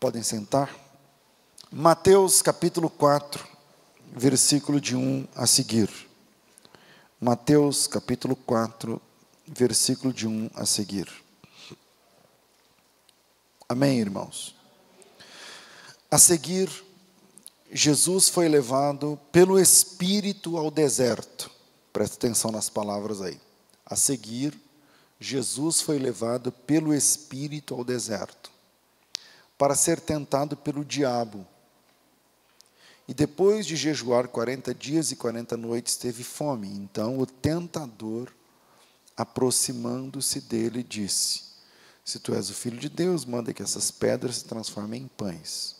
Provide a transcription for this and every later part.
Podem sentar. Mateus capítulo 4, versículo de 1 a seguir. Mateus capítulo 4, versículo de 1 a seguir. Amém, irmãos? A seguir, Jesus foi levado pelo Espírito ao deserto. Presta atenção nas palavras aí. A seguir, Jesus foi levado pelo Espírito ao deserto, para ser tentado pelo diabo. E depois de jejuar 40 dias e 40 noites, teve fome. Então o tentador, aproximando-se dele, disse: se tu és o Filho de Deus, manda que essas pedras se transformem em pães.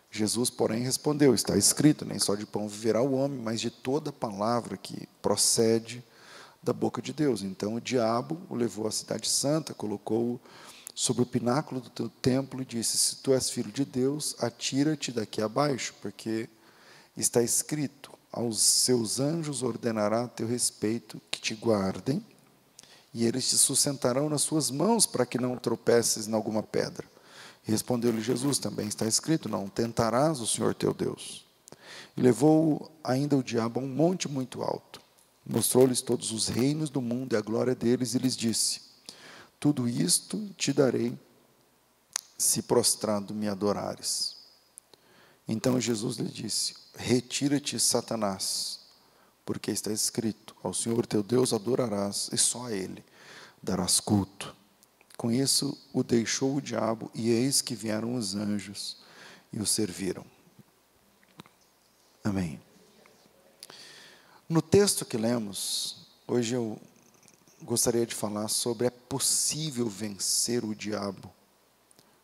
Jesus, porém, respondeu: está escrito, nem só de pão viverá o homem, mas de toda palavra que procede da boca de Deus. Então o diabo o levou à cidade santa, colocou-o sobre o pináculo do teu templo e disse: se tu és filho de Deus, atira-te daqui abaixo, porque está escrito: aos seus anjos ordenará a teu respeito que te guardem, e eles te sustentarão nas suas mãos, para que não tropeces em alguma pedra. E respondeu-lhe Jesus: também está escrito: não tentarás o Senhor teu Deus. E levou ainda o diabo a um monte muito alto, mostrou-lhes todos os reinos do mundo e a glória deles, e lhes disse: tudo isto te darei, se prostrado me adorares. Então Jesus lhe disse: retira-te, Satanás, porque está escrito: ao Senhor teu Deus adorarás, e só a Ele darás culto. Com isso o deixou o diabo, e eis que vieram os anjos e o serviram. Amém. No texto que lemos, hoje eu gostaria de falar sobre: é possível vencer o diabo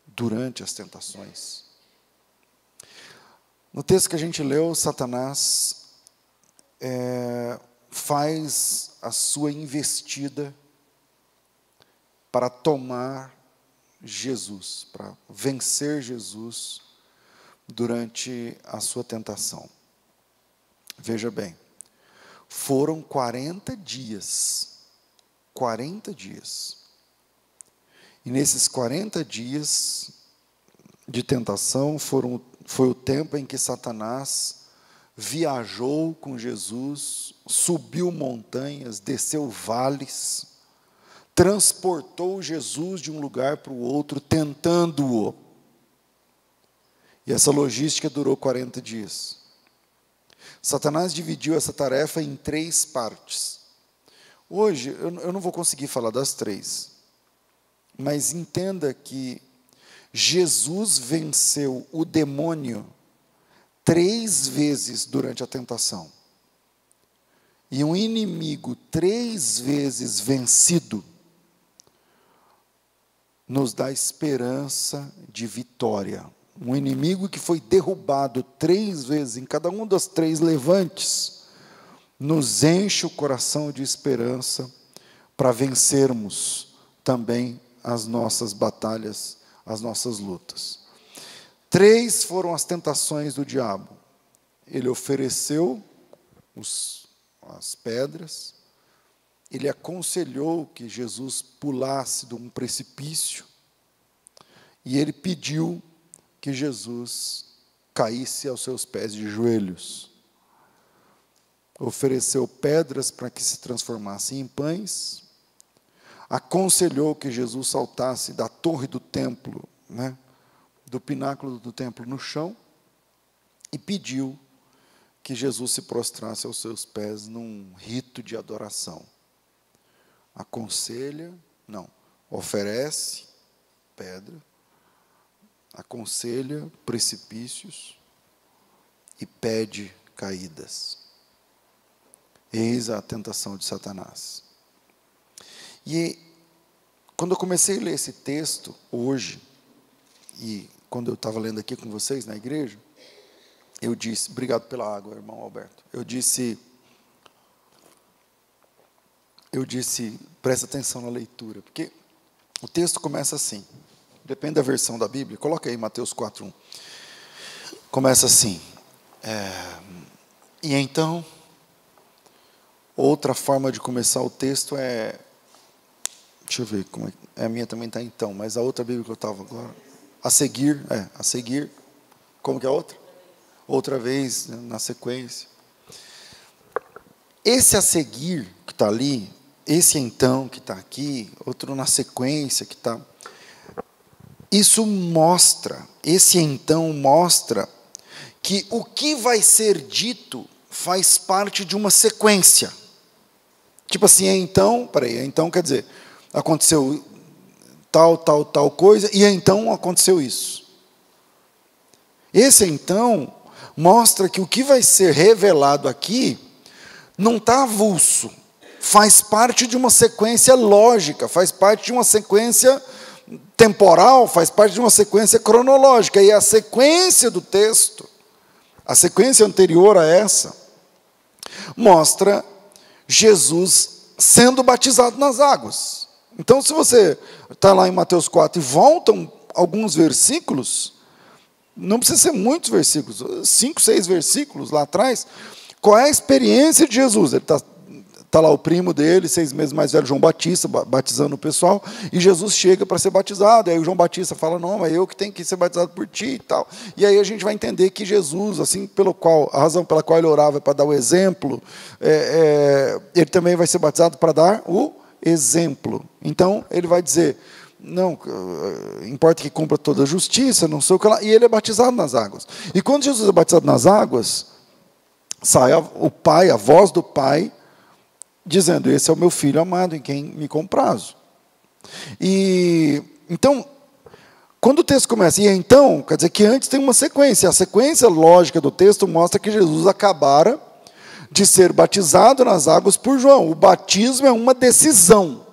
durante as tentações. No texto que a gente leu, Satanás faz a sua investida para tomar Jesus, para vencer Jesus durante a sua tentação. Veja bem, foram 40 dias. 40 dias. E nesses 40 dias de tentação foi o tempo em que Satanás viajou com Jesus, subiu montanhas, desceu vales, transportou Jesus de um lugar para o outro, tentando-o. E essa logística durou 40 dias. Satanás dividiu essa tarefa em 3 partes. Hoje, eu não vou conseguir falar das 3, mas entenda que Jesus venceu o demônio 3 vezes durante a tentação. E um inimigo 3 vezes vencido nos dá esperança de vitória. Um inimigo que foi derrubado 3 vezes, em cada um das 3 levantes, nos enche o coração de esperança para vencermos também as nossas batalhas, as nossas lutas. 3 foram as tentações do diabo. Ele ofereceu as pedras, ele aconselhou que Jesus pulasse de um precipício, e ele pediu que Jesus caísse aos seus pés de joelhos. Ofereceu pedras para que se transformassem em pães, aconselhou que Jesus saltasse da torre do templo, do pináculo do templo no chão, e pediu que Jesus se prostrasse aos seus pés num rito de adoração. Oferece pedra, aconselha precipícios e pede caídas. Eis a tentação de Satanás. E quando eu comecei a ler esse texto hoje, e quando eu estava lendo aqui com vocês na igreja, eu disse: obrigado pela água, irmão Alberto. Eu disse, presta atenção na leitura, porque o texto começa assim, depende da versão da Bíblia, coloca aí Mateus 4:1. Começa assim: e então, outra forma de começar o texto é, deixa eu ver, a minha também está então, mas a outra Bíblia que eu estava agora, A seguir, como que é a outra? Outra vez, né, na sequência. Esse a seguir, que está ali, esse então, que está aqui, outro na sequência, que está... Isso mostra, esse então mostra que o que vai ser dito faz parte de uma sequência. Tipo assim, então quer dizer, aconteceu tal coisa, e então aconteceu isso. Esse então mostra que o que vai ser revelado aqui não está avulso, faz parte de uma sequência lógica, faz parte de uma sequência temporal, faz parte de uma sequência cronológica, e a sequência do texto, a sequência anterior a essa, mostra Jesus sendo batizado nas águas. Então, se você está lá em Mateus 4 e voltam alguns versículos, não precisa ser muitos versículos, 5, 6 versículos lá atrás, qual é a experiência de Jesus? Ele está lá o primo dele, 6 meses mais velho, João Batista, batizando o pessoal, e Jesus chega para ser batizado, e aí o João Batista fala, não, é eu que tenho que ser batizado por ti e tal. E aí a gente vai entender que Jesus, assim, a razão pela qual ele orava é para dar o exemplo, ele também vai ser batizado para dar o exemplo. Então, ele vai dizer, não, importa que cumpra toda a justiça, não sei o que lá, e ele é batizado nas águas. E quando Jesus é batizado nas águas, sai o Pai, a voz do Pai, dizendo, esse é o meu filho amado, em quem me comprazo. E, então, quando o texto começa, e então, quer dizer que antes tem uma sequência, a sequência lógica do texto mostra que Jesus acabara de ser batizado nas águas por João. O batismo é uma decisão.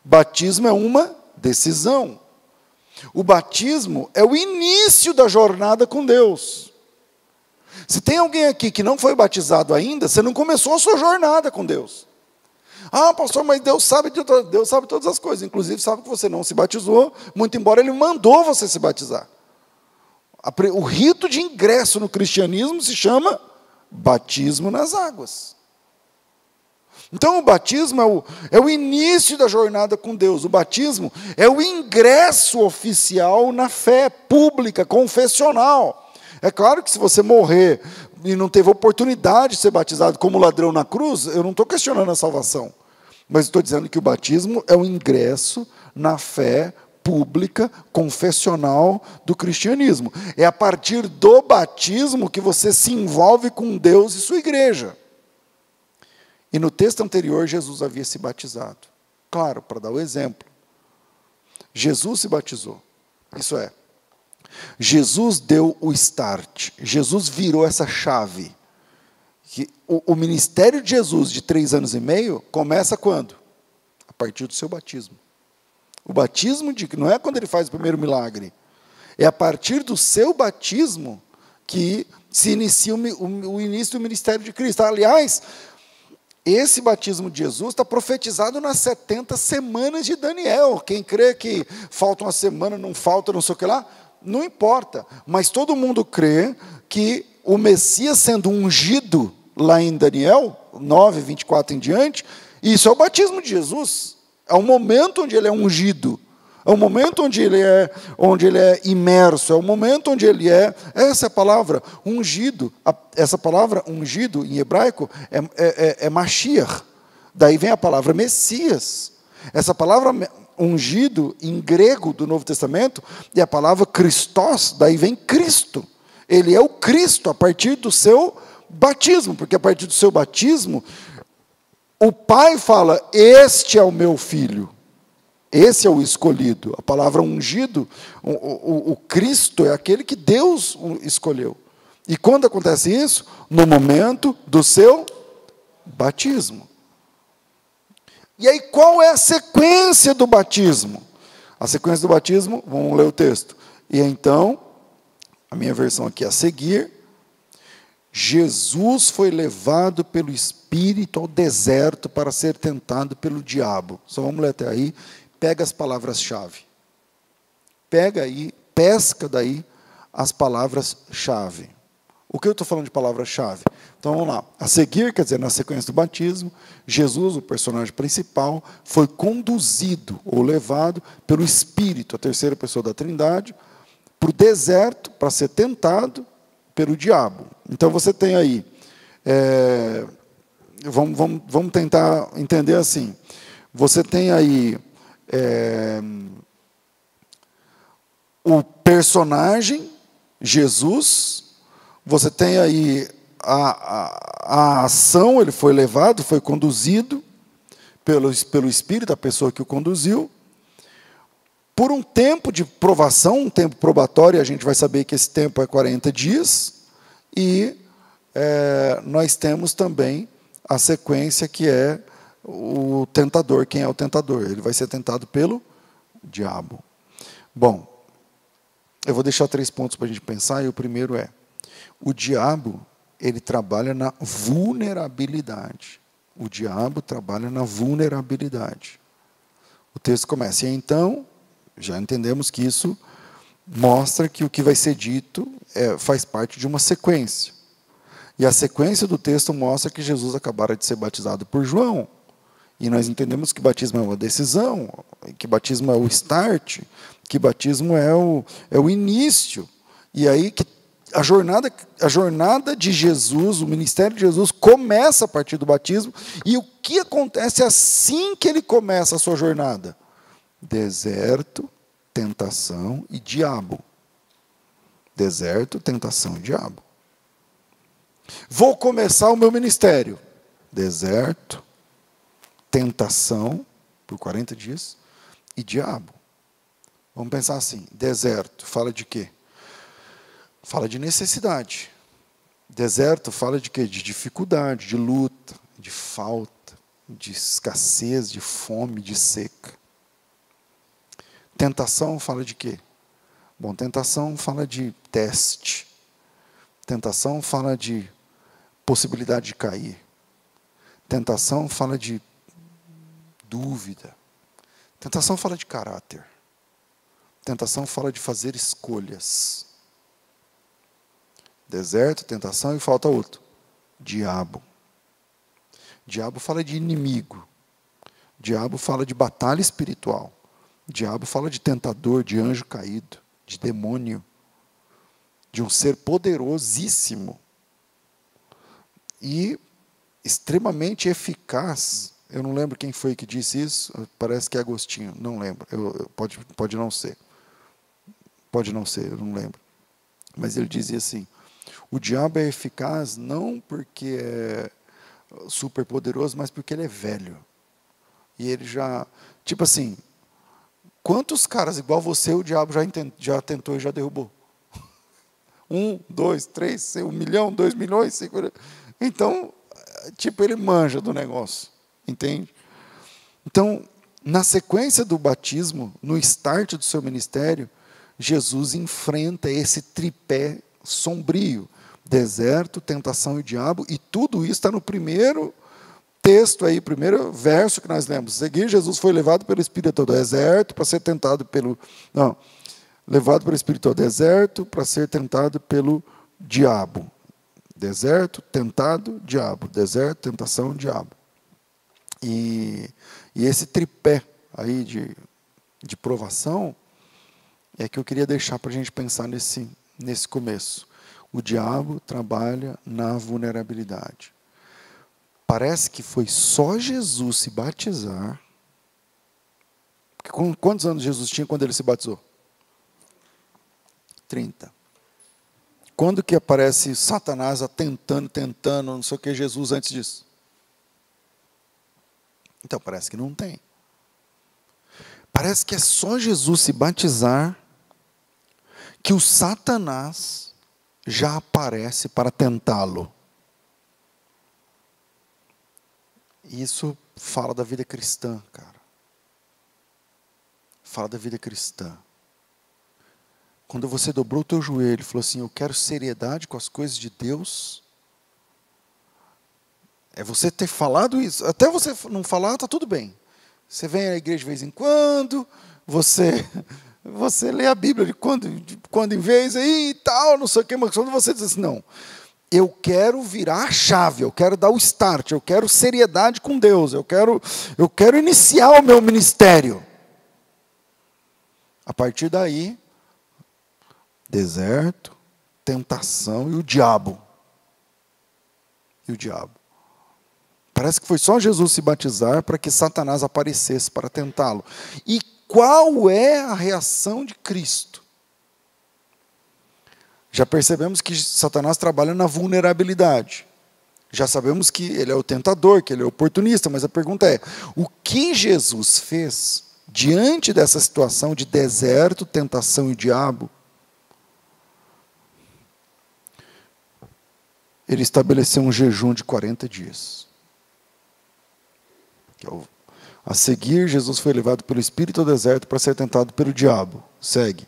Batismo é uma decisão. O batismo é o início da jornada com Deus. Se tem alguém aqui que não foi batizado ainda, você não começou a sua jornada com Deus. Ah, pastor, mas Deus sabe todas as coisas, inclusive sabe que você não se batizou, muito embora Ele mandou você se batizar. O rito de ingresso no cristianismo se chama batismo nas águas. Então o batismo é o início da jornada com Deus. O batismo é o ingresso oficial na fé pública, confessional. É claro que se você morrer e não teve oportunidade de ser batizado como ladrão na cruz, eu não estou questionando a salvação. Mas estou dizendo que o batismo é o ingresso na fé pública, confessional do cristianismo. É a partir do batismo que você se envolve com Deus e sua igreja. E no texto anterior, Jesus havia se batizado. Claro, para dar o exemplo. Jesus se batizou. Isso é, Jesus deu o start. Jesus virou essa chave. O ministério de Jesus, de 3 anos e meio, começa quando? A partir do seu batismo. O batismo, não é quando ele faz o primeiro milagre. É a partir do seu batismo que se inicia o início do ministério de Cristo. Aliás, esse batismo de Jesus está profetizado nas 70 semanas de Daniel. Quem crê que falta uma semana, não falta, não sei o que lá, não importa. Mas todo mundo crê que o Messias sendo ungido, lá em Daniel 9, 24 em diante, isso é o batismo de Jesus. É o momento onde ele é ungido. É o momento onde ele é imerso. É o momento onde ele essa é a palavra, ungido. Essa palavra, ungido, em hebraico, é Mashiach. Daí vem a palavra Messias. Essa palavra ungido, em grego do Novo Testamento, é a palavra Christos, daí vem Cristo. Ele é o Cristo a partir do seu batismo, porque a partir do seu batismo, o Pai fala, este é o meu filho. Esse é o escolhido. A palavra ungido, o Cristo é aquele que Deus escolheu. E quando acontece isso? No momento do seu batismo. E aí, qual é a sequência do batismo? A sequência do batismo, vamos ler o texto. E então, a minha versão aqui a seguir, Jesus foi levado pelo Espírito ao deserto para ser tentado pelo diabo. Só vamos ler até aí. Pega as palavras-chave. Pega aí, pesca daí as palavras-chave. O que eu estou falando de palavra-chave? Então vamos lá. A seguir, quer dizer, na sequência do batismo, Jesus, o personagem principal, foi conduzido ou levado pelo Espírito, a terceira pessoa da Trindade, para o deserto para ser tentado pelo diabo. Então você tem aí, vamos tentar entender assim. Você tem aí o personagem, Jesus, você tem aí a ação, ele foi levado, foi conduzido pelo Espírito, a pessoa que o conduziu, por um tempo de provação, um tempo probatório, a gente vai saber que esse tempo é 40 dias, e nós temos também a sequência que é o tentador. Quem é o tentador? Ele vai ser tentado pelo diabo. Bom, eu vou deixar 3 pontos para a gente pensar, e o primeiro é, o diabo, ele trabalha na vulnerabilidade. O diabo trabalha na vulnerabilidade. O texto começa, e então, já entendemos que isso mostra que o que vai ser dito faz parte de uma sequência. E a sequência do texto mostra que Jesus acabara de ser batizado por João. E nós entendemos que batismo é uma decisão, que batismo é o start, que batismo é o início. E aí que a jornada de Jesus, o ministério de Jesus, começa a partir do batismo. E o que acontece assim que ele começa a sua jornada? Deserto, tentação e diabo. Deserto, tentação e diabo. Vou começar o meu ministério. Deserto, tentação, por 40 dias, e diabo. Vamos pensar assim, deserto, fala de quê? Fala de necessidade. Deserto fala de quê? De dificuldade, de luta, de falta, de escassez, de fome, de seca. Tentação fala de quê? Bom, tentação fala de teste. Tentação fala de possibilidade de cair. Tentação fala de dúvida. Tentação fala de caráter. Tentação fala de fazer escolhas. Deserto, tentação e falta outro. Diabo. Diabo fala de inimigo. Diabo fala de batalha espiritual. Diabo fala de tentador, de anjo caído, de demônio, de um ser poderosíssimo e extremamente eficaz. Eu não lembro quem foi que disse isso, parece que é Agostinho, não lembro, pode não ser. Pode não ser, eu não lembro. Mas ele dizia assim, o diabo é eficaz não porque é super poderoso, mas porque ele é velho. E ele já, tipo assim, quantos caras igual você o diabo já tentou e já derrubou? 1, 2, 3, 1 milhão, 2 milhões, 5 milhões. Então, tipo, ele manja do negócio, entende? Então, na sequência do batismo, no start do seu ministério, Jesus enfrenta esse tripé sombrio, deserto, tentação e diabo, e tudo isso está no primeiro texto aí, primeiro verso que nós lemos. Seguir, Jesus foi levado pelo Espírito ao deserto para ser tentado pelo... Não, levado pelo Espírito ao deserto para ser tentado pelo diabo. Deserto, tentado, diabo. Deserto, tentação, diabo. E esse tripé aí de provação é que eu queria deixar para a gente pensar nesse começo. O diabo trabalha na vulnerabilidade. Parece que foi só Jesus se batizar. Quantos anos Jesus tinha quando ele se batizou? 30. Quando que aparece Satanás tentando, não sei o que, Jesus antes disso? Então parece que não tem. Parece que é só Jesus se batizar que o Satanás já aparece para tentá-lo. Isso fala da vida cristã, cara. Fala da vida cristã. Quando você dobrou o teu joelho e falou assim, eu quero seriedade com as coisas de Deus, é você ter falado isso. Até você não falar, está tudo bem. Você vem à igreja de vez em quando, você lê a Bíblia de quando em vez aí e tal, não sei o que, mas quando você diz assim, não, eu quero virar a chave, eu quero dar o start, eu quero seriedade com Deus, eu quero iniciar o meu ministério. A partir daí, deserto, tentação e o diabo. E o diabo. Parece que foi só Jesus se batizar para que Satanás aparecesse para tentá-lo. E qual é a reação de Cristo? Já percebemos que Satanás trabalha na vulnerabilidade. Já sabemos que ele é o tentador, que ele é o oportunista, mas a pergunta é: o que Jesus fez diante dessa situação de deserto, tentação e diabo? Ele estabeleceu um jejum de 40 dias. A seguir, Jesus foi levado pelo Espírito ao deserto para ser tentado pelo diabo. Segue.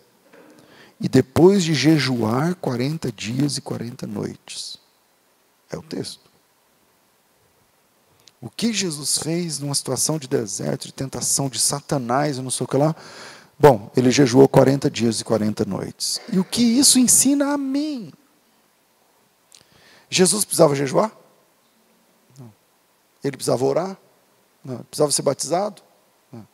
E depois de jejuar 40 dias e 40 noites. É o texto. O que Jesus fez numa situação de deserto, de tentação, de Satanás, eu não sei o que lá? Bom, ele jejuou 40 dias e 40 noites. E o que isso ensina a mim? Jesus precisava jejuar? Não. Ele precisava orar? Não. Ele precisava ser batizado? Não.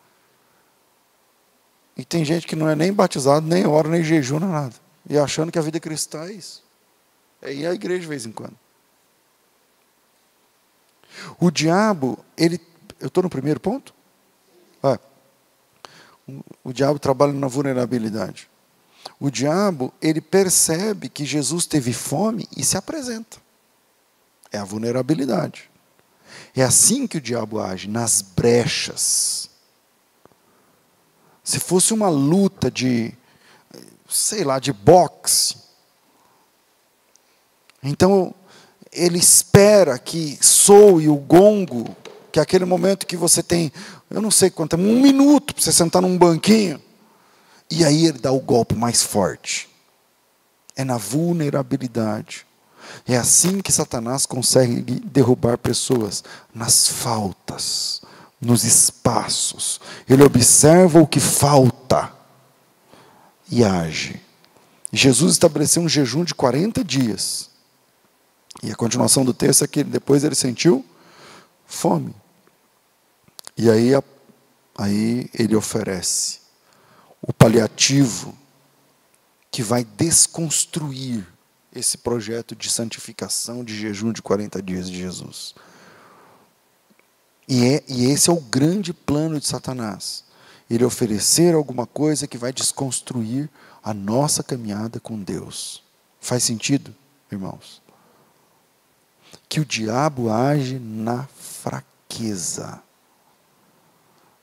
E tem gente que não é nem batizado, nem ora, nem jejum, nem nada. E achando que a vida cristã é isso. É ir à igreja de vez em quando. O diabo, eu estou no primeiro ponto? O diabo trabalha na vulnerabilidade. O diabo, ele percebe que Jesus teve fome e se apresenta. É a vulnerabilidade. É assim que o diabo age, nas brechas. Se fosse uma luta de boxe, então ele espera que soe o gongo, que é aquele momento que você tem, eu não sei quanto, 1 minuto para você sentar num banquinho, e aí ele dá o golpe mais forte. É na vulnerabilidade. É assim que Satanás consegue derrubar pessoas, nas faltas, nos espaços. Ele observa o que falta e age. Jesus estabeleceu um jejum de 40 dias. E a continuação do texto é que depois ele sentiu fome. E aí ele oferece o paliativo que vai desconstruir esse projeto de santificação, de jejum de 40 dias de Jesus. E esse é o grande plano de Satanás. Ele oferecer alguma coisa que vai desconstruir a nossa caminhada com Deus. Faz sentido, irmãos? Que o diabo age na fraqueza,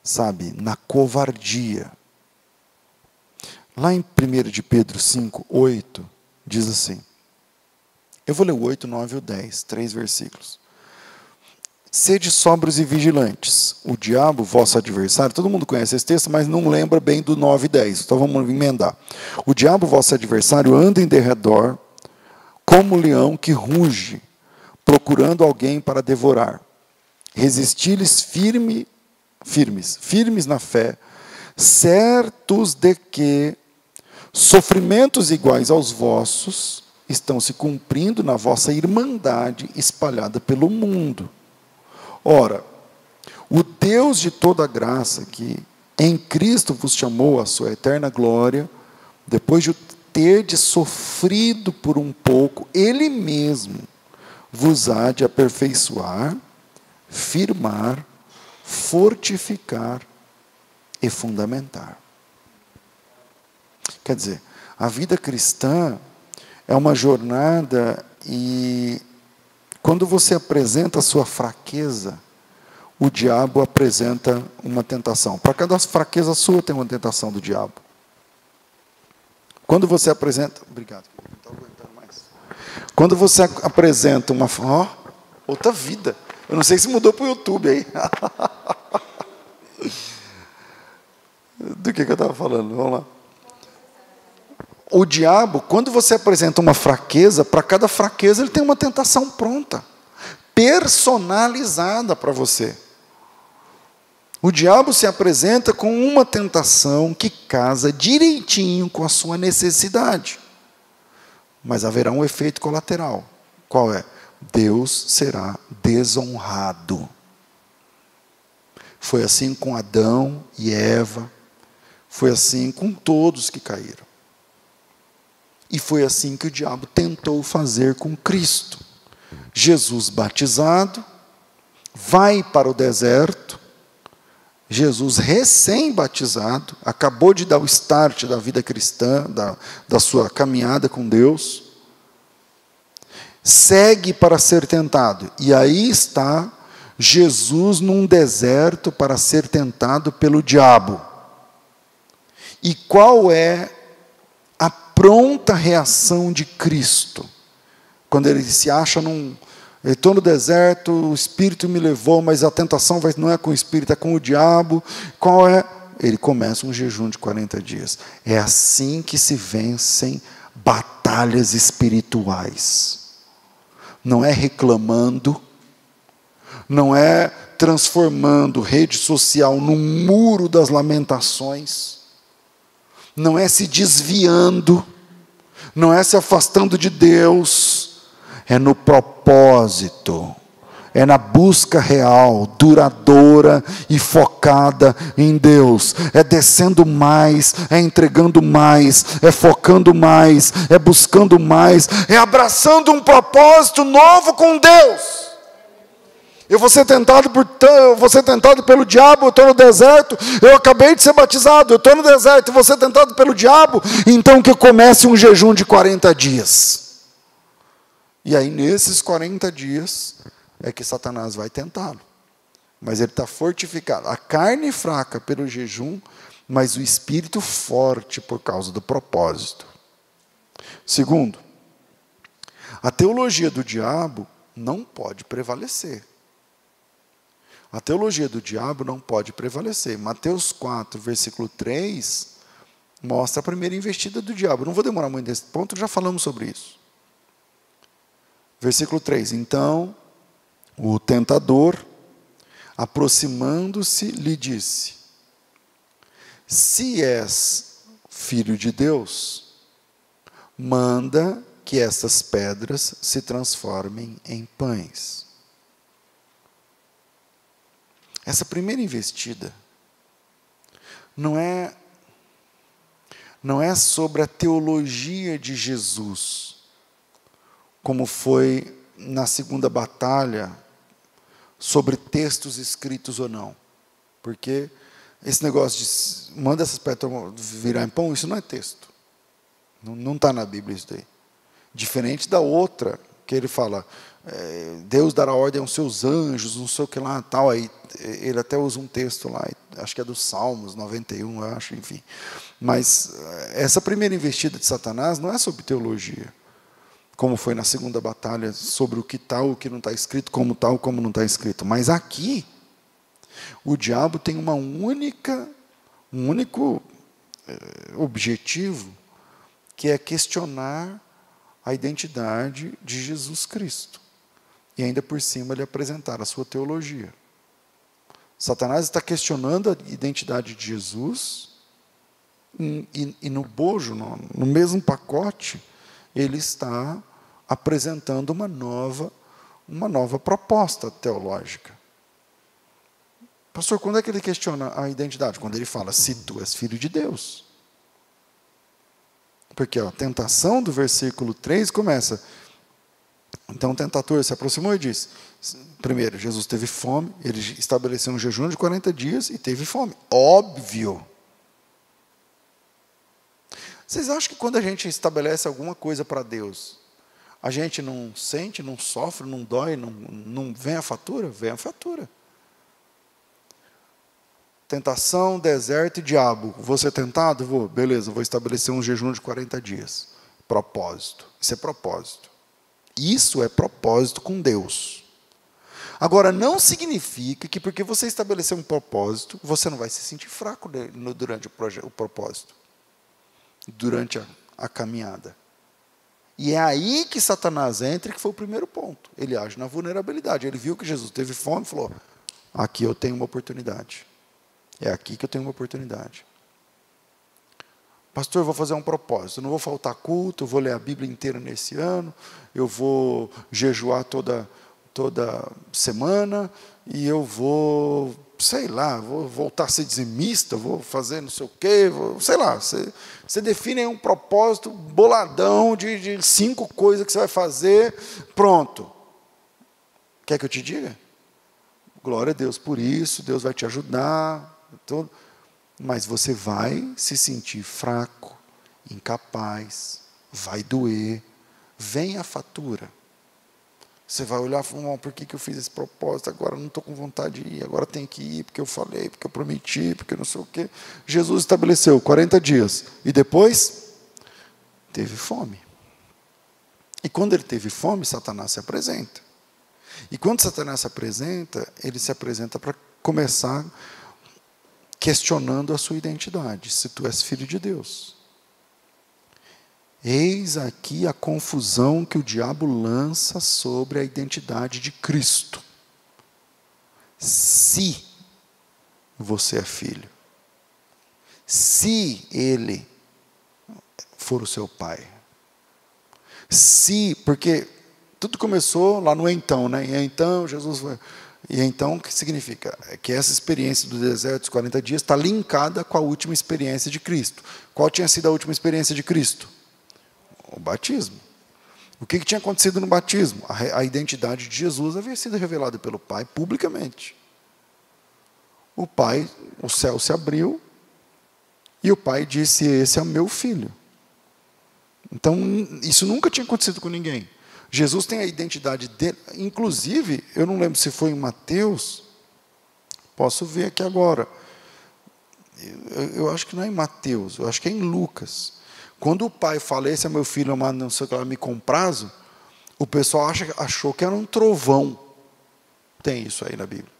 sabe, na covardia. Lá em 1 de Pedro 5, 8, diz assim, eu vou ler o 8, 9 e o 10, 3 versículos. Sede sóbrios e vigilantes, o diabo, vosso adversário, todo mundo conhece esse texto, mas não lembra bem do 9 e 10, então vamos emendar. O diabo, vosso adversário, anda em derredor, como leão que ruge, procurando alguém para devorar. Resisti-lhes firmes na fé, certos de que sofrimentos iguais aos vossos estão se cumprindo na vossa irmandade espalhada pelo mundo. Ora, o Deus de toda graça, que em Cristo vos chamou à sua eterna glória, depois de terdes sofrido por um pouco, Ele mesmo vos há de aperfeiçoar, firmar, fortificar e fundamentar. Quer dizer, a vida cristã é uma jornada e quando você apresenta a sua fraqueza, o diabo apresenta uma tentação. Para cada fraqueza sua tem uma tentação do diabo. Quando você apresenta... Obrigado. Não estou aguentando mais. Quando você apresenta uma... outra vida. Eu não sei se mudou para o YouTube aí. Do que eu estava falando? Vamos lá. O diabo, quando você apresenta uma fraqueza, para cada fraqueza ele tem uma tentação pronta, personalizada para você. O diabo se apresenta com uma tentação que casa direitinho com a sua necessidade. Mas haverá um efeito colateral. Qual é? Deus será desonrado. Foi assim com Adão e Eva, foi assim com todos que caíram. E foi assim que o diabo tentou fazer com Cristo. Jesus batizado, vai para o deserto, Jesus recém-batizado, acabou de dar o start da vida cristã, da sua caminhada com Deus, segue para ser tentado. E aí está Jesus num deserto para ser tentado pelo diabo. E qual é a pronta reação de Cristo? Quando ele se acha eu estou no deserto, o Espírito me levou, mas a tentação não é com o Espírito, é com o diabo. Qual é? Ele começa um jejum de 40 dias. É assim que se vencem batalhas espirituais. Não é reclamando, não é transformando rede social num muro das lamentações, não é se desviando, não é se afastando de Deus, é no propósito, é na busca real, duradoura e focada em Deus, é descendo mais, é entregando mais, é focando mais, é buscando mais, é abraçando um propósito novo com Deus. Eu vou ser tentado pelo diabo, eu estou no deserto, eu acabei de ser batizado, eu estou no deserto, eu vou ser tentado pelo diabo, então que eu comece um jejum de 40 dias. E aí nesses 40 dias é que Satanás vai tentá-lo. Mas ele está fortificado. A carne fraca pelo jejum, mas o espírito forte por causa do propósito. Segundo, a teologia do diabo não pode prevalecer. A teologia do diabo não pode prevalecer. Mateus 4, versículo 3, mostra a primeira investida do diabo. Não vou demorar muito nesse ponto, já falamos sobre isso. Versículo 3, então, o tentador, aproximando-se, lhe disse: se és filho de Deus, manda que estas pedras se transformem em pães. Essa primeira investida não é sobre a teologia de Jesus, como foi na segunda batalha, sobre textos escritos ou não. Porque esse negócio de manda essas pedras virar em pão, isso não é texto. Não está na Bíblia isso daí. Diferente da outra, que ele fala, Deus dará ordem aos seus anjos, não sei o que lá, tal. Aí ele até usa um texto lá, acho que é dos Salmos 91, eu acho, enfim. Mas essa primeira investida de Satanás não é sobre teologia, como foi na segunda batalha, sobre o que está, o que não está escrito, como está, como não está escrito. Mas aqui, o diabo tem um único objetivo, que é questionar a identidade de Jesus Cristo. E ainda por cima ele apresentar a sua teologia. Satanás está questionando a identidade de Jesus, e no bojo, no mesmo pacote, ele está apresentando uma nova proposta teológica. Pastor, quando é que ele questiona a identidade? Quando ele fala, se tu és filho de Deus. Porque a tentação do versículo 3 começa, então o tentador se aproximou e disse, primeiro, Jesus teve fome, ele estabeleceu um jejum de 40 dias e teve fome. Óbvio. Vocês acham que quando a gente estabelece alguma coisa para Deus, a gente não sente, não sofre, não dói, não vem a fatura? Vem a fatura. Tentação, deserto e diabo. Vou ser tentado? Vou. Beleza, vou estabelecer um jejum de 40 dias. Propósito. Isso é propósito. Isso é propósito com Deus. Agora, não significa que porque você estabeleceu um propósito, você não vai se sentir fraco durante o propósito. Durante a caminhada. E é aí que Satanás entra, que foi o primeiro ponto. Ele age na vulnerabilidade. Ele viu que Jesus teve fome e falou, aqui eu tenho uma oportunidade. É aqui que eu tenho uma oportunidade. Pastor, eu vou fazer um propósito, eu não vou faltar culto, eu vou ler a Bíblia inteira nesse ano, eu vou jejuar toda semana, e eu vou, sei lá, vou voltar a ser dizimista, vou fazer não sei o quê, sei lá. Você define aí um propósito boladão de 5 coisas que você vai fazer, pronto. Quer que eu te diga? Glória a Deus por isso, Deus vai te ajudar, tudo. Mas você vai se sentir fraco, incapaz, vai doer, vem a fatura. Você vai olhar e falar, por que eu fiz esse propósito? Agora não estou com vontade de ir, agora tem que ir, porque eu falei, porque eu prometi, porque não sei o quê. Jesus estabeleceu 40 dias. E depois, teve fome. E quando ele teve fome, Satanás se apresenta. E quando Satanás se apresenta, ele se apresenta para começar questionando a sua identidade. Se tu és filho de Deus. Eis aqui a confusão que o diabo lança sobre a identidade de Cristo. Se você é filho, se ele for o seu pai, porque tudo começou lá no então, né? E então Jesus foi. E então, o que significa? É que essa experiência do deserto dos 40 dias está linkada com a última experiência de Cristo. Qual tinha sido a última experiência de Cristo? O batismo. O que tinha acontecido no batismo? A identidade de Jesus havia sido revelada pelo Pai publicamente. O Pai, o céu se abriu, e o Pai disse, esse é o meu filho. Então, isso nunca tinha acontecido com ninguém. Jesus tem a identidade dele, inclusive, eu não lembro se foi em Mateus, posso ver aqui agora. Eu acho que não é em Mateus, eu acho que é em Lucas. Quando o pai fala, esse é meu filho amado, não sei o que lá, me comprazo, o pessoal achou que era um trovão. Tem isso aí na Bíblia.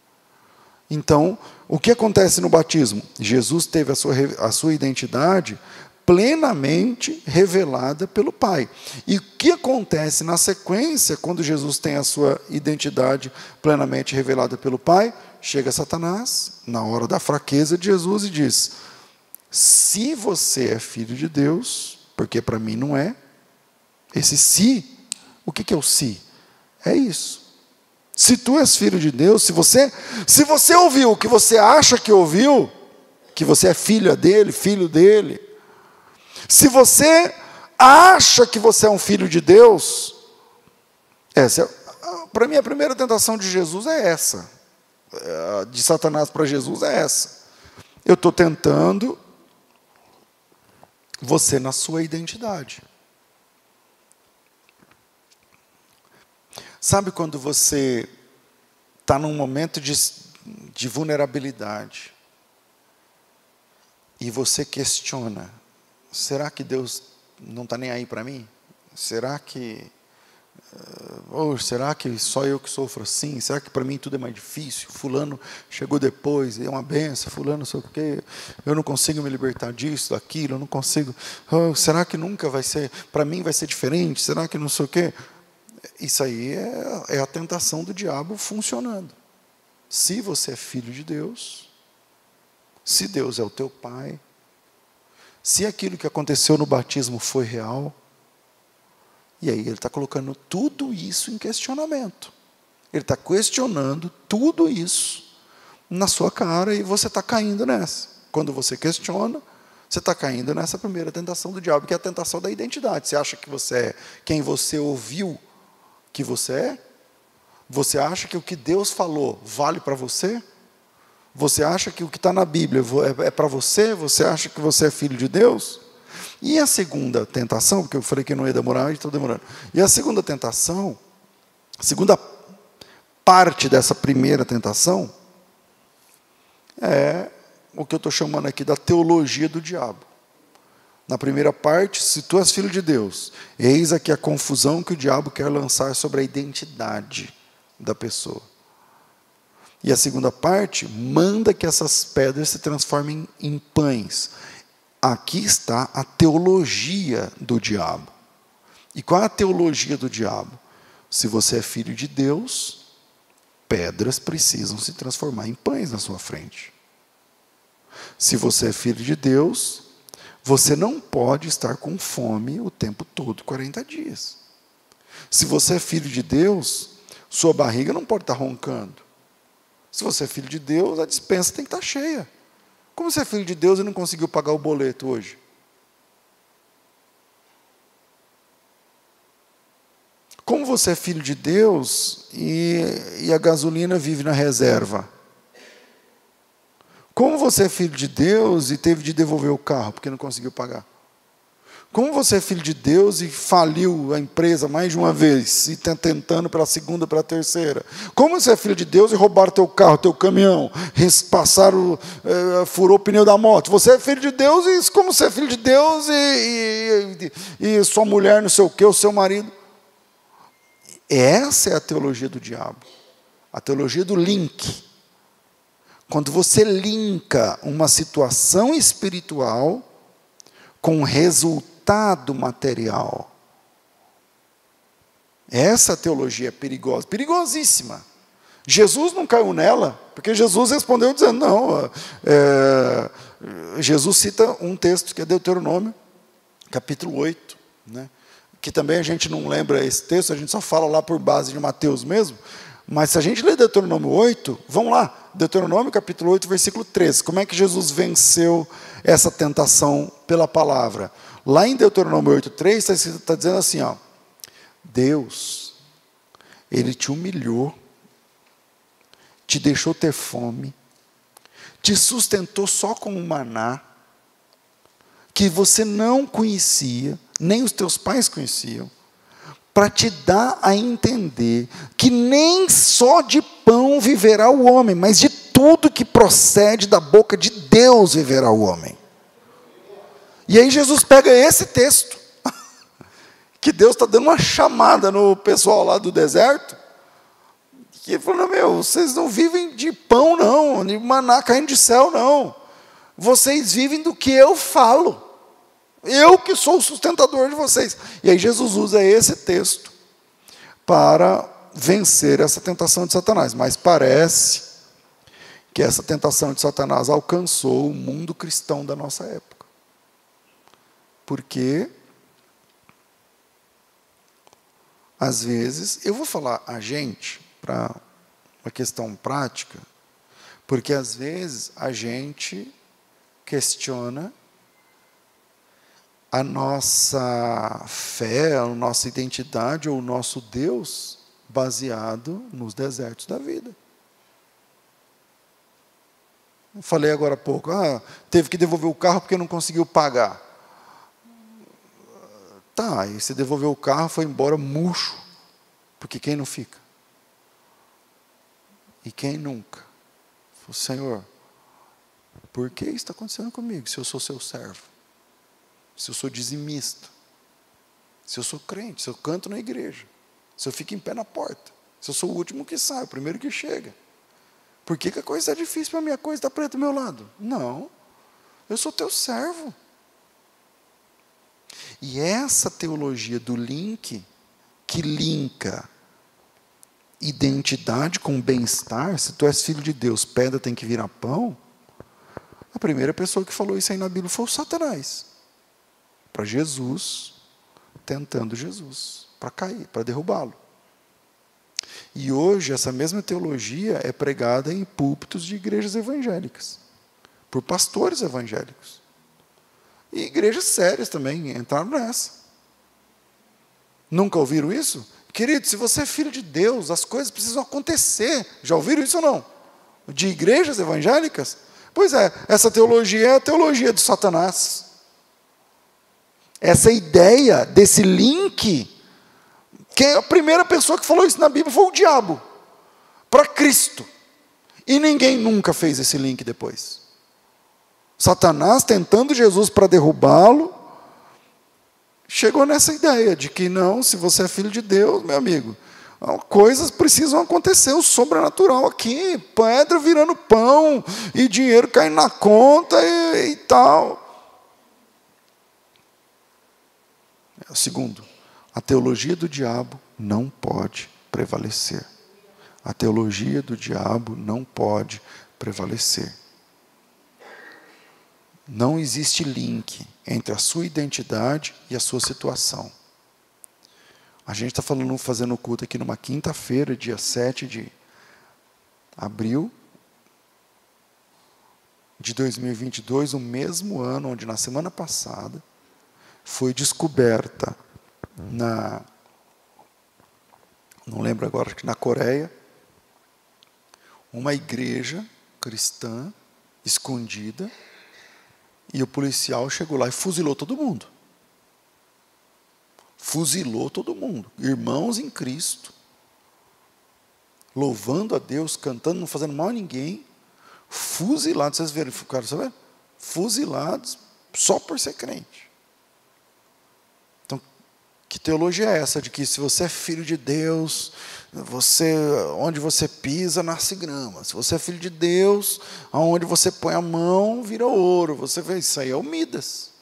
Então, o que acontece no batismo? Jesus teve a sua identidade plenamente revelada pelo Pai. E o que acontece na sequência, quando Jesus tem a sua identidade plenamente revelada pelo Pai? Chega Satanás, na hora da fraqueza de Jesus, e diz, se você é filho de Deus, porque para mim não é, esse se, o que é o se? É isso. Se tu és filho de Deus, se você ouviu o que você acha que ouviu, que você é filho dele, se você acha que você é um filho de Deus, para mim a primeira tentação de Jesus é essa, de Satanás para Jesus é essa. Eu estou tentando você na sua identidade. Sabe quando você está num momento de vulnerabilidade e você questiona, será que Deus não está nem aí para mim? Será que só eu que sofro assim? Será que para mim tudo é mais difícil? Fulano chegou depois, é uma benção, fulano não sei o quê, eu não consigo me libertar disso, daquilo, eu não consigo, será que nunca vai ser, para mim vai ser diferente? Será que não sei o quê? Isso aí é a tentação do diabo funcionando. Se você é filho de Deus, se Deus é o teu pai, se aquilo que aconteceu no batismo foi real, e aí ele está colocando tudo isso em questionamento. Ele está questionando tudo isso na sua cara e você está caindo nessa. Quando você questiona, você está caindo nessa primeira tentação do diabo, que é a tentação da identidade. Você acha que você é quem você ouviu que você é? Você acha que o que Deus falou vale para você? Você acha que o que está na Bíblia é para você? Você acha que você é filho de Deus? E a segunda tentação, porque eu falei que não ia demorar, e estou demorando. E a segunda tentação, a segunda parte dessa primeira tentação, é o que eu estou chamando aqui da teologia do diabo. Na primeira parte, se tu és filho de Deus, eis aqui a confusão que o diabo quer lançar sobre a identidade da pessoa. E a segunda parte, manda que essas pedras se transformem em pães. Aqui está a teologia do diabo. E qual é a teologia do diabo? Se você é filho de Deus, pedras precisam se transformar em pães na sua frente. Se você é filho de Deus, Você não pode estar com fome o tempo todo, 40 dias. Se você é filho de Deus, sua barriga não pode estar roncando. Se você é filho de Deus, a despensa tem que estar cheia. Como você é filho de Deus e não conseguiu pagar o boleto hoje? Como você é filho de Deus e a gasolina vive na reserva? Como você é filho de Deus e teve de devolver o carro porque não conseguiu pagar? Como você é filho de Deus e faliu a empresa mais de uma vez, e está tentando pela segunda, pela terceira? Como você é filho de Deus e roubaram teu carro, teu caminhão, passaram, furou o pneu da moto? Você é filho de Deus e como você é filho de Deus e sua mulher não sei o quê, o seu marido? Essa é a teologia do diabo, a teologia do link. Quando você linka uma situação espiritual com resultado material. Essa teologia é perigosa, perigosíssima. Jesus não caiu nela, porque Jesus respondeu dizendo, não, Jesus cita um texto que é Deuteronômio, capítulo 8, né? Que também a gente não lembra esse texto, a gente só fala lá por base de Mateus mesmo, mas se a gente ler Deuteronômio 8, vamos lá, Deuteronômio capítulo 8, versículo 13, como é que Jesus venceu essa tentação pela palavra? Lá em Deuteronômio 8, 3, está dizendo assim, ó, Deus, Ele te humilhou, te deixou ter fome, te sustentou só com um maná, que você não conhecia, nem os teus pais conheciam, para te dar a entender que nem só de pão viverá o homem, mas de tudo que procede da boca de Deus viverá o homem. E aí Jesus pega esse texto, que Deus está dando uma chamada no pessoal lá do deserto, que ele falou, vocês não vivem de pão não, de maná caindo de céu não, vocês vivem do que eu falo, eu que sou o sustentador de vocês. E aí Jesus usa esse texto para vencer essa tentação de Satanás, mas parece que essa tentação de Satanás alcançou o mundo cristão da nossa época. Porque, às vezes, eu vou falar a gente, para uma questão prática, porque às vezes a gente questiona a nossa fé, a nossa identidade ou o nosso Deus baseado nos desertos da vida. Eu falei agora há pouco, teve que devolver o carro porque não conseguiu pagar. Tá, e você devolveu o carro, foi embora murcho, porque quem não fica? E quem nunca? Falei, Senhor, por que isso está acontecendo comigo, se eu sou seu servo? Se eu sou dizimista, se eu sou crente, se eu canto na igreja, se eu fico em pé na porta, se eu sou o último que sai, o primeiro que chega, por que a coisa está difícil para mim, a coisa está preta do meu lado? Não, eu sou teu servo. E essa teologia do link, que linka identidade com bem-estar, se tu és filho de Deus, pedra tem que virar pão, a primeira pessoa que falou isso aí na Bíblia foi o Satanás. Para Jesus, tentando Jesus, para cair, para derrubá-lo. E hoje, essa mesma teologia é pregada em púlpitos de igrejas evangélicas, por pastores evangélicos. E igrejas sérias também entraram nessa. Nunca ouviram isso? Querido, se você é filho de Deus, as coisas precisam acontecer. Já ouviram isso ou não? De igrejas evangélicas? Pois é, essa teologia é a teologia de Satanás. Essa ideia desse link, a primeira pessoa que falou isso na Bíblia foi o diabo, para Cristo. E ninguém nunca fez esse link depois. Satanás, tentando Jesus para derrubá-lo, chegou nessa ideia de que não, se você é filho de Deus, meu amigo, coisas precisam acontecer, o sobrenatural aqui, pedra virando pão, e dinheiro caindo na conta e tal. Segundo, a teologia do diabo não pode prevalecer. A teologia do diabo não pode prevalecer. Não existe link entre a sua identidade e a sua situação. A gente está fazendo o culto aqui numa quinta-feira, dia 7 de abril de 2022, o mesmo ano onde na semana passada foi descoberta não lembro agora, acho que na Coreia, uma igreja cristã escondida, e o policial chegou lá e fuzilou todo mundo. Fuzilou todo mundo. Irmãos em Cristo, louvando a Deus, cantando, não fazendo mal a ninguém, fuzilados. Vocês viram, ficaram sabendo? Fuzilados só por ser crente. Então, que teologia é essa de que se você é filho de Deus, onde você pisa, nasce grama. Se você é filho de Deus, aonde você põe a mão, vira ouro. Você vê, isso aí é o Midas.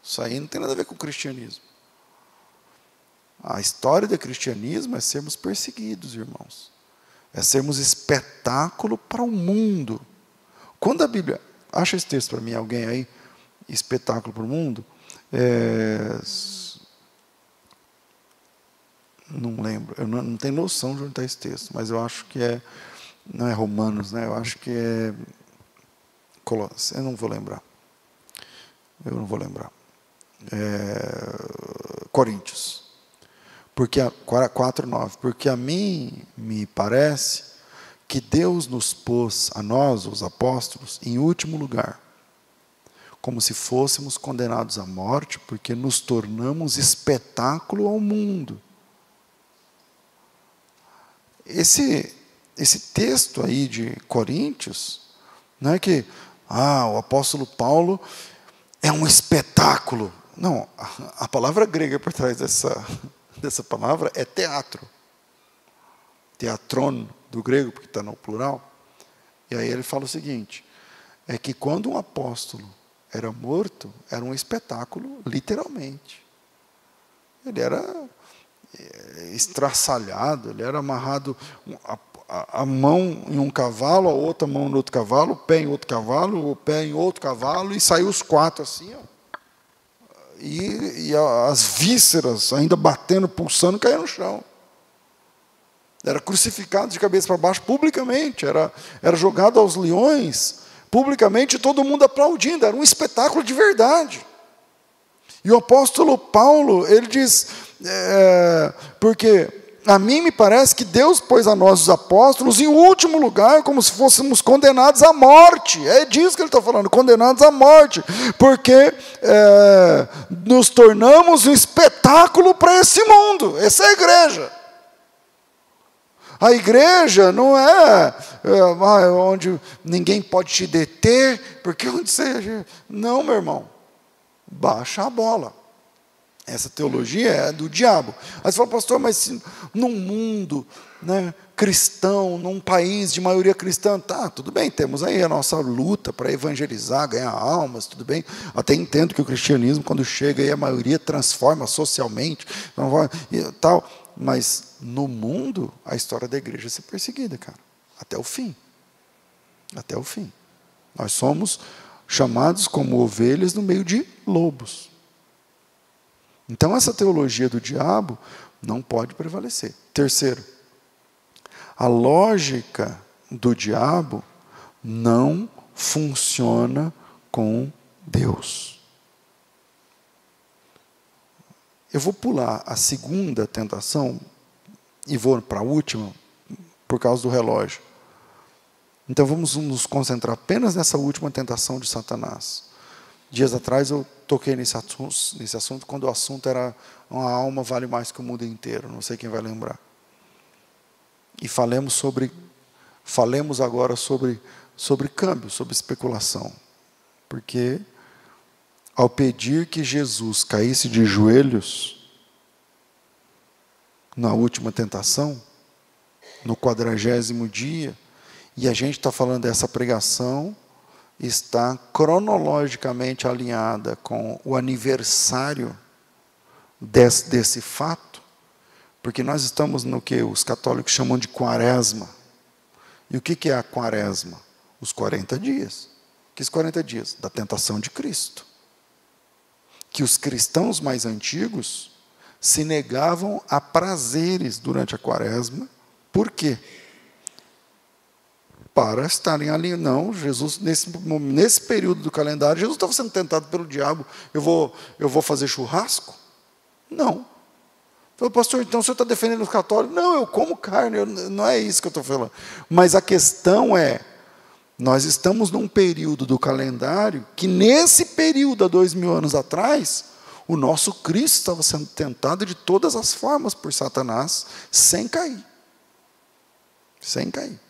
Isso aí não tem nada a ver com o cristianismo. A história do cristianismo é sermos perseguidos, irmãos. É sermos espetáculo para o mundo. Quando a Bíblia... Acha esse texto para mim, alguém aí? Espetáculo para o mundo? Não lembro. Eu não tenho noção de onde está esse texto, mas eu acho que é... Não é Romanos, né? Eu acho que é... Eu não vou lembrar. Coríntios. Porque 4:9. Porque a mim me parece que Deus nos pôs, a nós, os apóstolos, em último lugar, como se fôssemos condenados à morte, porque nos tornamos espetáculo ao mundo. Esse texto aí de Coríntios, não é que o apóstolo Paulo é um espetáculo. Não, a palavra grega por trás dessa palavra é teatro. Teatron, do grego, porque está no plural. E aí ele fala o seguinte, é que quando um apóstolo era morto, era um espetáculo, literalmente. Ele era estraçalhado, ele era amarrado a mão em um cavalo, a outra mão no outro cavalo, o pé em outro cavalo, o pé em outro cavalo, e saiu os quatro assim, e as vísceras ainda batendo, pulsando, caíram no chão. Era crucificado de cabeça para baixo publicamente, era jogado aos leões publicamente, todo mundo aplaudindo, era um espetáculo de verdade. E o apóstolo Paulo, ele diz, porque a mim me parece que Deus pôs a nós, os apóstolos, em último lugar, como se fôssemos condenados à morte. É disso que ele está falando, condenados à morte, porque nos tornamos um espetáculo para esse mundo. Essa é a igreja. A igreja não é onde ninguém pode te deter, porque onde você... Não, meu irmão. Baixa a bola. Essa teologia é do diabo. Aí você fala, pastor, mas se num mundo cristão, num país de maioria cristã, tudo bem, temos aí a nossa luta para evangelizar, ganhar almas, tudo bem. Até entendo que o cristianismo, quando chega aí, a maioria transforma socialmente, tal. Mas no mundo, a história da igreja é ser perseguida, cara. Até o fim. Até o fim. Nós somos chamados como ovelhas no meio de lobos. Então, essa teologia do diabo não pode prevalecer. Terceiro, a lógica do diabo não funciona com Deus. Eu vou pular a segunda tentação e vou para a última por causa do relógio. Então vamos nos concentrar apenas nessa última tentação de Satanás. Dias atrás eu toquei nesse assunto quando o assunto era uma alma vale mais que o mundo inteiro. Não sei quem vai lembrar. E falemos agora sobre câmbio, sobre especulação. Porque ao pedir que Jesus caísse de joelhos na última tentação, no 40º dia, e a gente está falando dessa pregação, está cronologicamente alinhada com o aniversário desse fato, porque nós estamos no que os católicos chamam de quaresma. E o que é a quaresma? Os 40 dias. Que os 40 dias? Da tentação de Cristo. Que os cristãos mais antigos se negavam a prazeres durante a quaresma. Por quê? Para estarem ali. Não, Jesus, nesse período do calendário, Jesus estava sendo tentado pelo diabo. Eu vou fazer churrasco? Não. Falei, pastor, então o senhor está defendendo os católicos? Não, eu como carne, não é isso que eu estou falando. Mas a questão é, nós estamos num período do calendário que nesse período, há 2000 anos atrás, o nosso Cristo estava sendo tentado de todas as formas por Satanás, sem cair. Sem cair.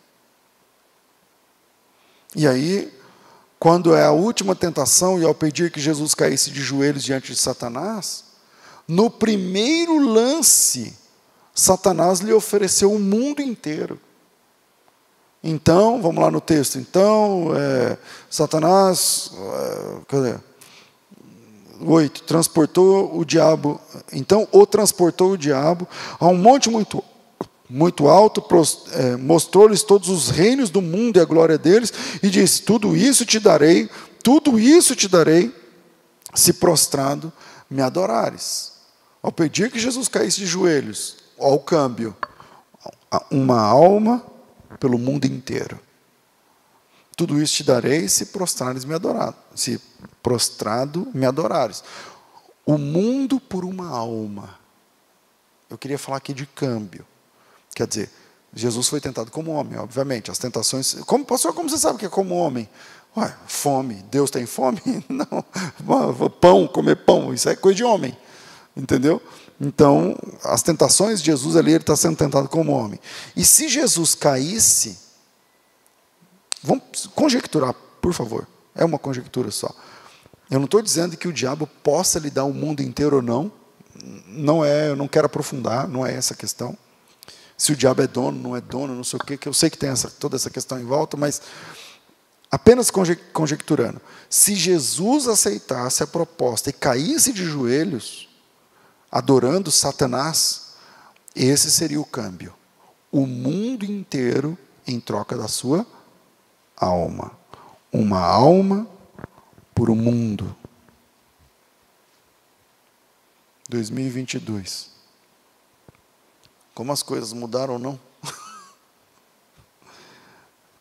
E aí, quando é a última tentação, e ao pedir que Jesus caísse de joelhos diante de Satanás, no primeiro lance, Satanás lhe ofereceu o mundo inteiro. Então, vamos lá no texto. Então, Satanás, cadê? 8, transportou o diabo. Então, transportou o diabo a um monte muito alto, mostrou-lhes todos os reinos do mundo e a glória deles, e disse, tudo isso te darei, se prostrado me adorares. Ao pedir que Jesus caísse de joelhos, ao câmbio, uma alma pelo mundo inteiro. Tudo isso te darei se prostrado me adorares. O mundo por uma alma. Eu queria falar aqui de câmbio. Quer dizer, Jesus foi tentado como homem, obviamente. As tentações... Pastor, como você sabe que é como homem? Ué, fome. Deus tem fome? Não. Pão, comer pão, isso é coisa de homem. Entendeu? Então, as tentações de Jesus ali, ele está sendo tentado como homem. E se Jesus caísse, vamos conjecturar, por favor. É uma conjectura só. Eu não estou dizendo que o diabo possa lhe dar o mundo inteiro ou não. Não é, eu não quero aprofundar, não é essa a questão. Se o diabo é dono, não é dono, não sei o quê, que eu sei que tem toda essa questão em volta, mas apenas conjecturando. Se Jesus aceitasse a proposta e caísse de joelhos, adorando Satanás, esse seria o câmbio. O mundo inteiro em troca da sua alma. Uma alma por um mundo. 2022. Como as coisas mudaram ou não?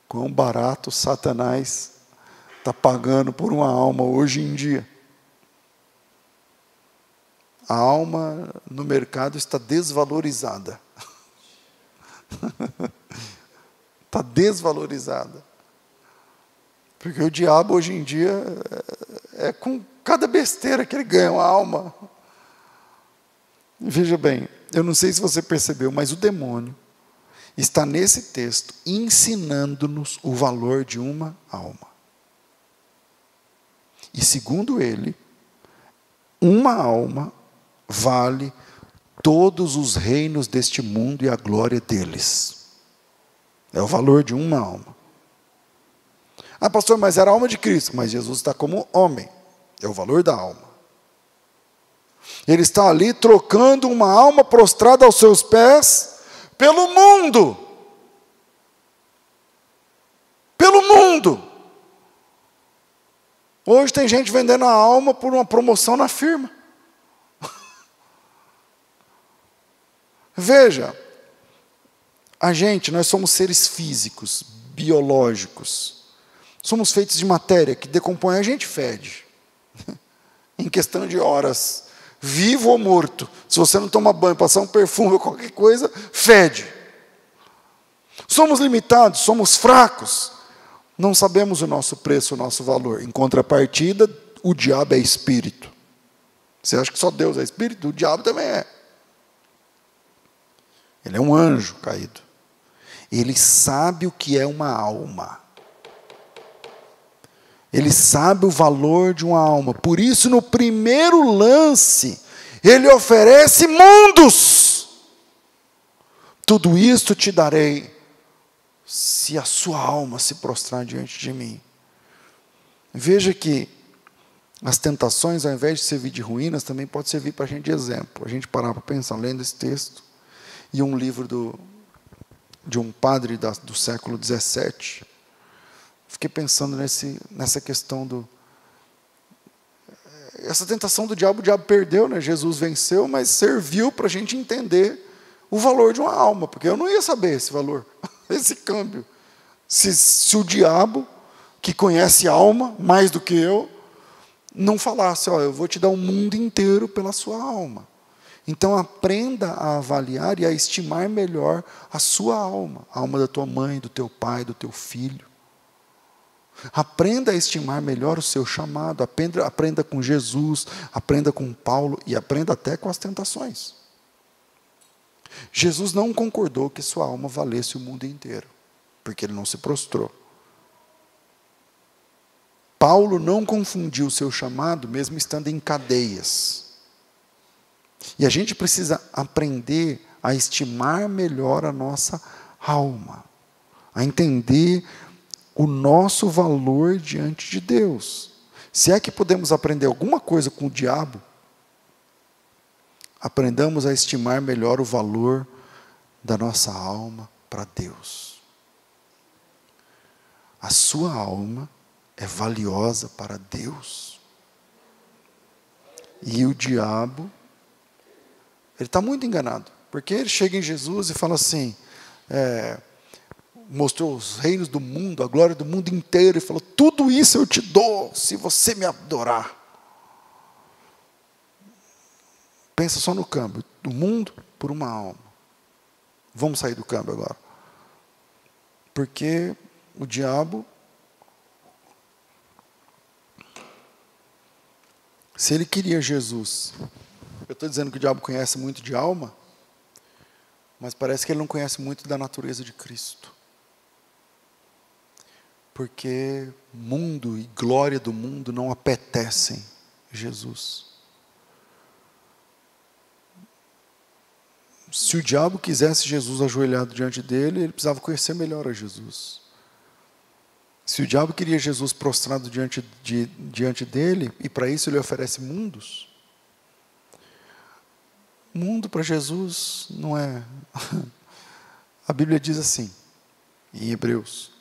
Quão barato Satanás está pagando por uma alma hoje em dia. A alma no mercado está desvalorizada. Está desvalorizada. Porque o diabo hoje em dia é com cada besteira que ele ganha uma alma. Veja bem, eu não sei se você percebeu, mas o demônio está nesse texto ensinando-nos o valor de uma alma. E segundo ele, uma alma vale todos os reinos deste mundo e a glória deles. É o valor de uma alma. Ah, pastor, mas era a alma de Cristo. Mas Jesus está como homem. É o valor da alma. Ele está ali trocando uma alma prostrada aos seus pés pelo mundo. Pelo mundo. Hoje tem gente vendendo a alma por uma promoção na firma. Veja, nós somos seres físicos, biológicos. Somos feitos de matéria que decompõe, a gente fede. Em questão de horas, vivo ou morto. Se você não toma banho, passar um perfume ou qualquer coisa, fede. Somos limitados, somos fracos. Não sabemos o nosso preço, o nosso valor. Em contrapartida, o diabo é espírito. Você acha que só Deus é espírito? O diabo também é. Ele é um anjo caído. Ele sabe o que é uma alma. Ele sabe o valor de uma alma. Por isso, no primeiro lance, ele oferece mundos. Tudo isto te darei, se a sua alma se prostrar diante de mim. Veja que as tentações, ao invés de servir de ruínas, também pode servir para a gente de exemplo. A gente parar para pensar, lendo esse texto, e um livro de um padre do século XVII, Fiquei pensando nessa questão essa tentação do diabo, o diabo perdeu, né? Jesus venceu, mas serviu para a gente entender o valor de uma alma, porque eu não ia saber esse valor, esse câmbio. Se o diabo, que conhece a alma mais do que eu, não falasse, eu vou te dar o mundo inteiro pela sua alma. Então aprenda a avaliar e a estimar melhor a sua alma, a alma da tua mãe, do teu pai, do teu filho. Aprenda a estimar melhor o seu chamado, aprenda com Jesus, aprenda com Paulo e aprenda até com as tentações. Jesus não concordou que sua alma valesse o mundo inteiro, porque ele não se prostrou. Paulo não confundiu o seu chamado, mesmo estando em cadeias. E a gente precisa aprender a estimar melhor a nossa alma, a entender o nosso valor diante de Deus. Se é que podemos aprender alguma coisa com o diabo, aprendamos a estimar melhor o valor da nossa alma para Deus. A sua alma é valiosa para Deus. E o diabo, ele está muito enganado, porque ele chega em Jesus e fala assim, mostrou os reinos do mundo, a glória do mundo inteiro, e falou, tudo isso eu te dou, se você me adorar. Pensa só no câmbio, do mundo por uma alma. Vamos sair do câmbio agora. Porque o diabo, se ele queria Jesus, eu estou dizendo que o diabo conhece muito de alma, mas parece que ele não conhece muito da natureza de Cristo. Porque mundo e glória do mundo não apetecem Jesus. Se o diabo quisesse Jesus ajoelhado diante dele, ele precisava conhecer melhor a Jesus. Se o diabo queria Jesus prostrado diante dele, e para isso ele oferece mundos, mundo para Jesus não é... A Bíblia diz assim, em Hebreus,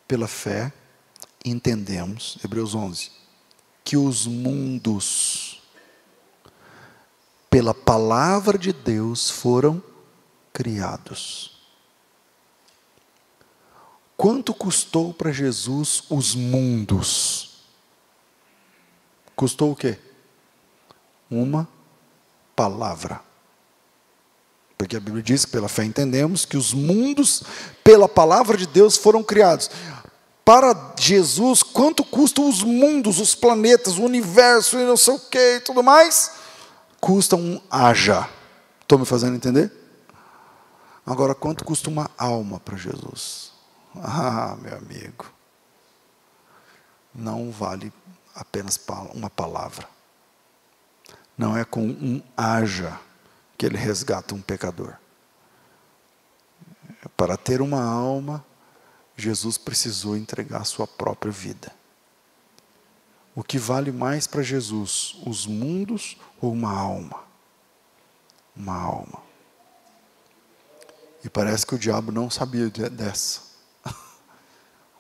pela fé entendemos, Hebreus 11, que os mundos, pela palavra de Deus, foram criados. Quanto custou para Jesus os mundos? Custou o quê? Uma palavra. Porque a Bíblia diz que pela fé entendemos que os mundos, pela palavra de Deus, foram criados. Para Jesus, quanto custam os mundos, os planetas, o universo e não sei o que e tudo mais? Custa um haja. Estou me fazendo entender? Agora, quanto custa uma alma para Jesus? Ah, meu amigo, não vale apenas uma palavra. Não é com um haja que ele resgata um pecador. Para ter uma alma, Jesus precisou entregar a sua própria vida. O que vale mais para Jesus, os mundos ou uma alma? Uma alma. E parece que o diabo não sabia dessa.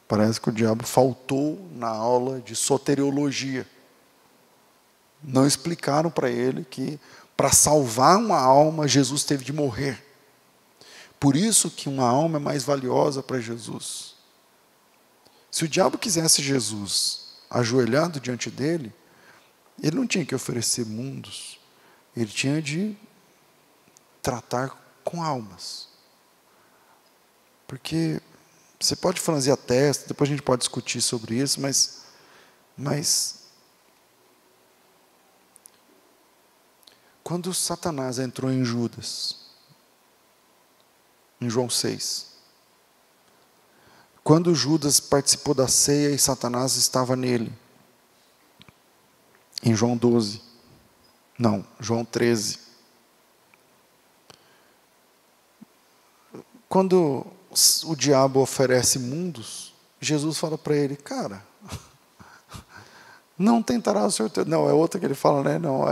Parece que o diabo faltou na aula de soteriologia. Não explicaram para ele que para salvar uma alma, Jesus teve de morrer. Por isso que uma alma é mais valiosa para Jesus. Se o diabo quisesse Jesus ajoelhado diante dele, ele não tinha que oferecer mundos. Ele tinha de tratar com almas. Porque você pode franzir a testa, depois a gente pode discutir sobre isso, mas quando Satanás entrou em Judas, em João 6, quando Judas participou da ceia e Satanás estava nele, em João 12, não, João 13, quando o diabo oferece mundos, Jesus fala para ele, cara, não tentará o Senhor teu... Não, é outra que ele fala, né? Não,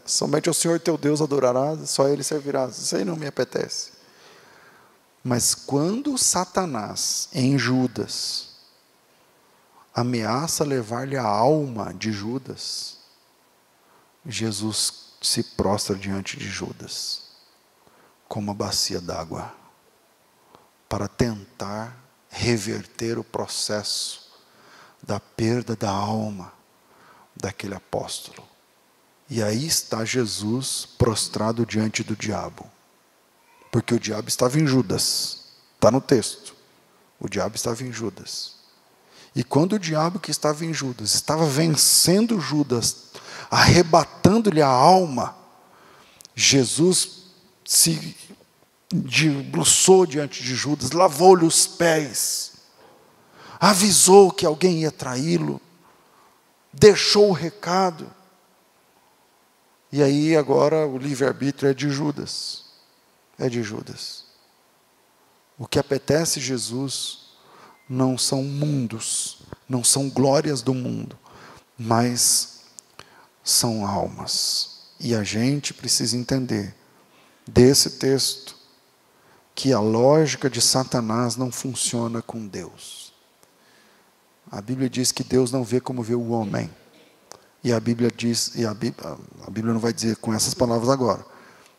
somente ao Senhor teu Deus adorarás, só Ele servirás. Isso aí não me apetece. Mas quando Satanás, em Judas, ameaça levar-lhe a alma de Judas, Jesus se prostra diante de Judas, com uma bacia d'água, para tentar reverter o processo da perda da alma daquele apóstolo. E aí está Jesus prostrado diante do diabo, porque o diabo estava em Judas, está no texto, o diabo estava em Judas. E quando o diabo que estava em Judas estava vencendo Judas, arrebatando-lhe a alma, Jesus se debruçou diante de Judas, lavou-lhe os pés, avisou que alguém ia traí-lo, deixou o recado. E aí agora o livre-arbítrio é de Judas. É de Judas. O que apetece Jesus não são mundos, não são glórias do mundo, mas são almas. E a gente precisa entender desse texto que a lógica de Satanás não funciona com Deus. A Bíblia diz que Deus não vê como vê o homem. E a Bíblia diz, a Bíblia não vai dizer com essas palavras agora,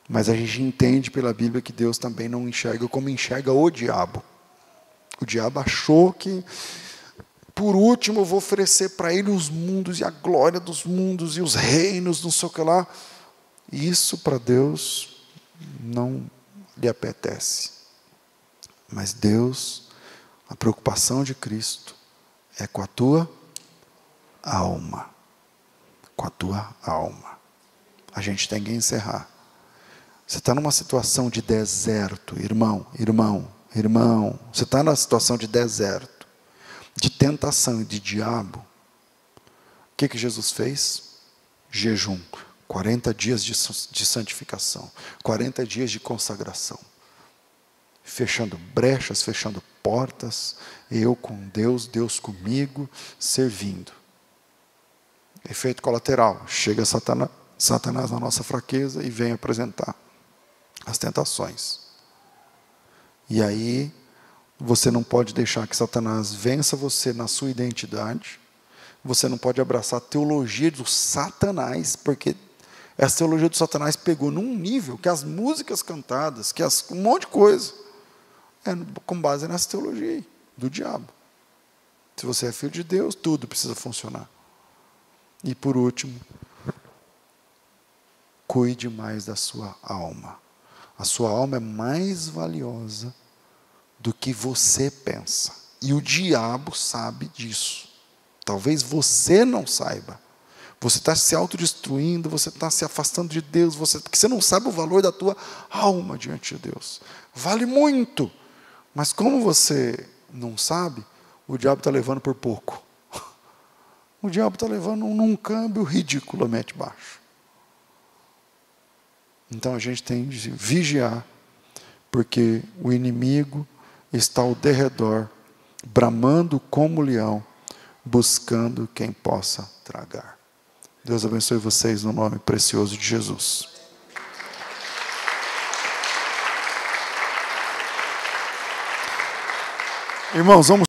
mas a gente entende pela Bíblia que Deus também não enxerga como enxerga o diabo. O diabo achou que, por último, eu vou oferecer para ele os mundos e a glória dos mundos e os reinos, não sei o que lá. E isso para Deus não lhe apetece. Mas Deus, a preocupação de Cristo é com a tua alma. Com a tua alma. A gente tem que encerrar. Você está numa situação de deserto, irmão. Você está numa situação de deserto, de tentação e de diabo. O que Jesus fez? Jejum. 40 dias de santificação. 40 dias de consagração. Fechando brechas, fechando portas. Eu com Deus, Deus comigo, servindo. Efeito colateral. Chega Satanás na nossa fraqueza e vem apresentar as tentações. E aí, você não pode deixar que Satanás vença você na sua identidade. Você não pode abraçar a teologia do Satanás, porque essa teologia do Satanás pegou num nível que as músicas cantadas, que um monte de coisa, é com base nessa teologia aí, do diabo. Se você é filho de Deus, tudo precisa funcionar. E por último, cuide mais da sua alma. A sua alma é mais valiosa do que você pensa. E o diabo sabe disso. Talvez você não saiba. Você está se autodestruindo, você está se afastando de Deus, porque você não sabe o valor da tua alma diante de Deus. Vale muito. Mas como você não sabe, o diabo está levando por pouco. O diabo está levando num câmbio ridiculamente baixo. Então a gente tem de vigiar, porque o inimigo está ao derredor, bramando como leão, buscando quem possa tragar. Deus abençoe vocês no nome precioso de Jesus. Irmãos, vamos